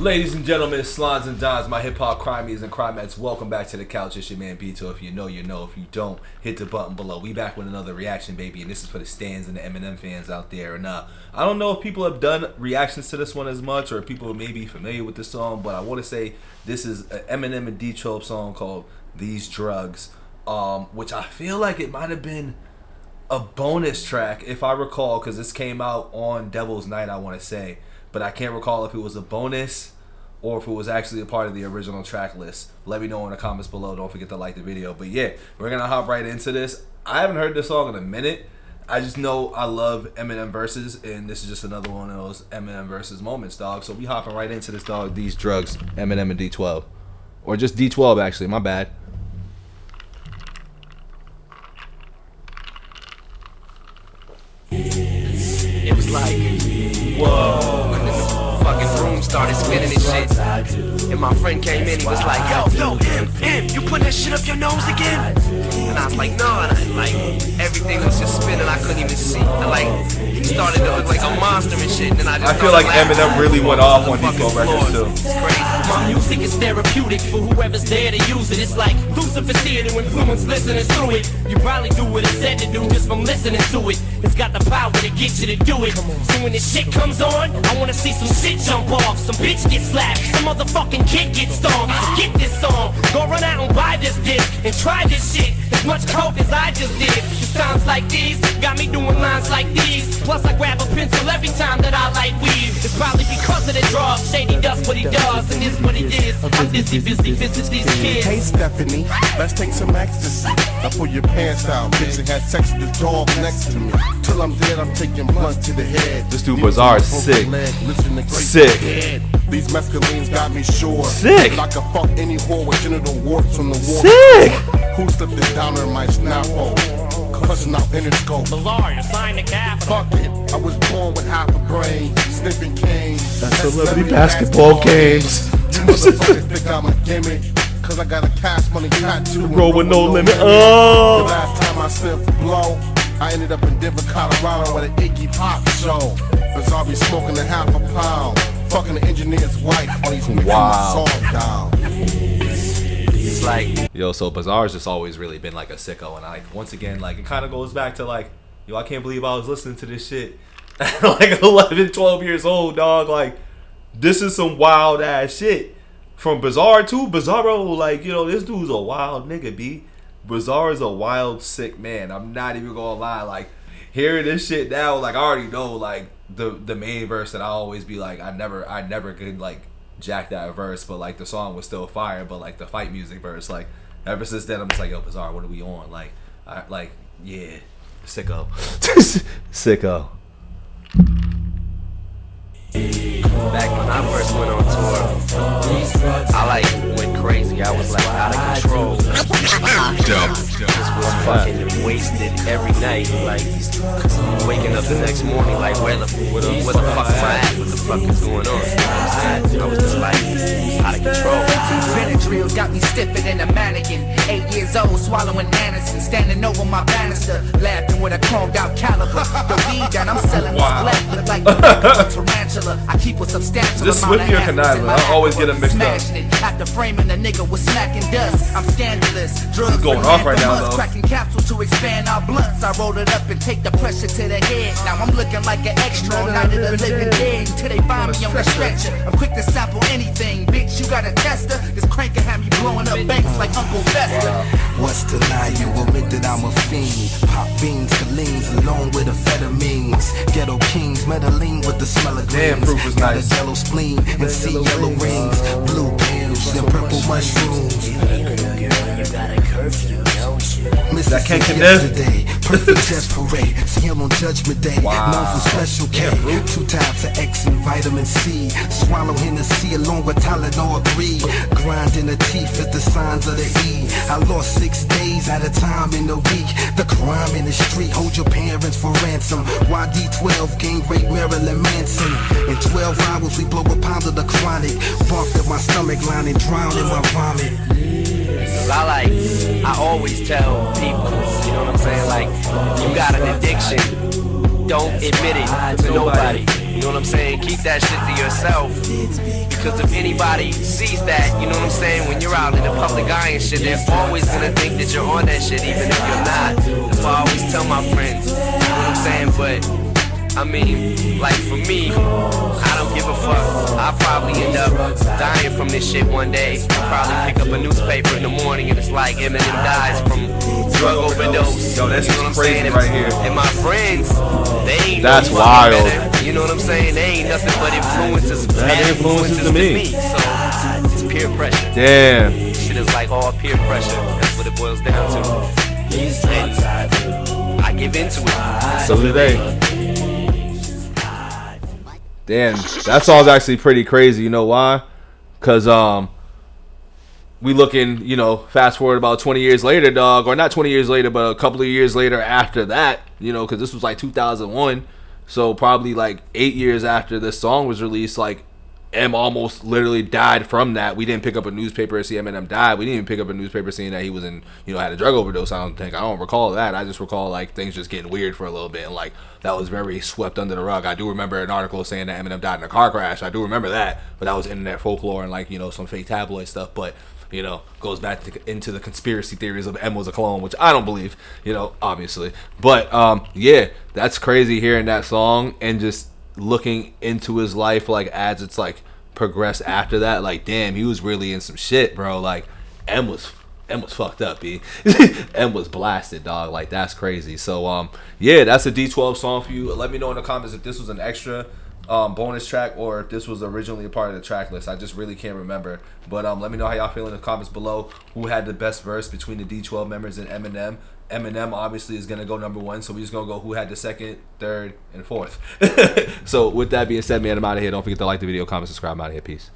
Ladies and gentlemen, slons and dons, my hip-hop crimies and crimettes, welcome back to the couch. It's your man BITO'S. If you know, you know. If you don't, hit the button below. We back with another reaction, baby, and this is for the stans and the EMINEM fans out there. And I don't know if people have done reactions to this one as much, or if people may be familiar with the song, but I want to say this is an EMINEM and D12 song called These Drugs, which I feel like it might have been a bonus track, if I recall, because this came out on Devil's Night, I want to say. But I can't recall if it was a bonus or if it was actually a part of the original track list. Let me know in the comments below. Don't forget to like the video. But yeah, we're going to hop right into this. I haven't heard this song in a minute. I just know I love EMINEM verses, and this is just another one of those EMINEM verses moments, dog. So we hopping right into this, dog. These Drugs, EMINEM and D12. Or just D12, actually. My bad. It was like, whoa, when this fucking room started spinning and shit, and my friend came in, he was like, yo, him, you putting that shit up your nose again? And I was like, no, and everything was just spinning, I couldn't even see, and like, he started to look like a monster and shit, and then I feel like EMINEM really went off on D12 records too. My music is therapeutic for whoever's there to use it. It's like Lucifer's here to influence listeners through it. You probably do what it's said to do just from listening to it. It's got the power to get you to do it. So when this shit comes on, I wanna see some shit jump off, some bitch get slapped, some motherfucking kid get stomped. Forget this song, go run out and buy this disc and try this shit. As much coke as I just did. Cause times like these got me doing lines like these. Plus I grab a pencil every time that I light weed. It's probably because of the drug. Shady does what he does, and this what he is. I'm busy visit these kids. Hey Stephanie, let's take some ecstasy. Now pull your pants down, bitch, and have sex with this dog next to me. Till I'm dead, I'm taking blunt to the head. This dude Bizzare is sick. Sick. These mescalines got me sure. Sick. I can fuck any whore with genital warts on the wall. Sick. Who slipped it down in my snap hole? Cussing out Interscope. Bizzare, you signed the capital. Fuck it, I was born with half a brain, sniffing cane. That's celebrity basketball games. You motherfuckers think I'm a gimmick, cause I got a cash money tattoo. Roll with no limit. The last time I sniffed blow, I ended up in Denver, Colorado at an Iggy Pop show. Bizzare be smoking a half a pound, fucking the engineer's wife while he's mixing the song down. It's like, yo, so Bizzare's just always really been like a sicko, and like once again, like it kind of goes back to like, yo, I can't believe I was listening to this shit at like 11, 12 years old, dog. Like this is some wild ass shit from Bizzare too. Bizzare, like, you know, this dude's a wild nigga, B. Bizzare is a wild, sick man. I'm not even gonna lie. Like hearing this shit now, like I already know like the main verse that I always be like, I never could like jack that verse, but like the song was still fire. But like the fight music verse, like ever since then I'm just like, yo, Bizzare, what are we on? Like yeah, sicko. Sicko. back when I first went on tour, I like went crazy. I was like out of control. Just was fucking wasted every night. Like waking up the next morning, like where the fuck am I at? What the fuck is going on? I was just like out of control. Benadryl got me stiffer than a mannequin. 8 years old, swallowing Anderson, standing over my banister, laughing with a chromed out caliber. The weed that I'm selling is black, look like a tarantula. I keep a substantial this amount of Swifty or Conniver? I always get them mixed up. After framing the nigga with smacking dust, I'm scandalous. Drugs going off right now, though. Cracking capsules to expand our blunts. I roll it up and take the pressure to the head. Now I'm looking like an extra on Night of the Living Dead until they find me on the stretcher. I'm quick to sample anything, bitch. You got a tester? This crank can have me blowing up banks like Uncle Fester. What's the lie? You admit that I'm a fiend. Pop beans, Collines, along with amphetamines. Ghetto kings, Medellin with the smell of greens. Damn, proof is got nice. a yellow spleen and see yellow rings. Blue pills and purple mushrooms. You got a curfew, don't you? That can't Yesterday, perfect just parade. See him on Judgment Day. Known for Special K. 2 types of X and vitamin C. Swallow Hennessy along with Tylenol 3. Grind in the teeth at the signs of the E. I lost 6 days at a time in the week. The crime in the street, hold your parents for ransom. YD12, gang rape Marilyn Manson. In 12 hours we blow a pound of the chronic. Barf at my stomach lining, drown in my vomit. Cause I always tell people, you know what I'm saying, like, you got an addiction, don't admit it to nobody. You know what I'm saying? Keep that shit to yourself. Because if anybody sees that, you know what I'm saying, when you're out in the public eye and shit, they're always gonna think that you're on that shit, even if you're not. That's why I always tell my friends, you know what I'm saying? But I mean, like for me, I don't give a fuck. I'll probably end up dying from this shit one day. I'll probably pick up a newspaper in the morning and it's like Eminem dies from drug overdose. Yo, that's you know what I'm crazy saying? right here. And my friends, they ain't That's no wild. better. You know what I'm saying? They ain't nothing but influences, bad influences to me. So it's peer pressure. Damn. Shit is like all peer pressure. That's what it boils down to. And I give into it. So do they. Damn, that song's actually pretty crazy. You know why? Because we looking, you know, fast forward about 20 years later, dog, or not 20 years later, but a couple of years later after that, you know, because this was like 2001, so probably like 8 years after this song was released, like M almost literally died from that. We didn't pick up a newspaper and see Eminem died. We didn't even pick up a newspaper seeing that he was in, you know, had a drug overdose. I don't recall that. I just recall like things just getting weird for a little bit, and like that was very swept under the rug. I do remember an article saying that Eminem died in a car crash. I do remember that, but that was internet folklore and like, you know, some fake tabloid stuff. But you know, goes back into the conspiracy theories of M was a clone, which I don't believe, you know, obviously. But yeah, that's crazy hearing that song and just looking into his life, like as it's like progressed after that. Like damn, he was really in some shit, bro. Like M was fucked up, B. M was blasted, dog. Like that's crazy. So yeah, that's a D12 song for you. Let me know in the comments if this was an extra bonus track or if this was originally a part of the track list. I just really can't remember. But let me know how y'all feel in the comments below. Who had the best verse between the D12 members and Eminem? Eminem obviously is gonna go number one, so we're just gonna go who had the second, third, and fourth. So with that being said, man, I'm out of here. Don't forget to like the video, comment, subscribe. I'm out of here. Peace.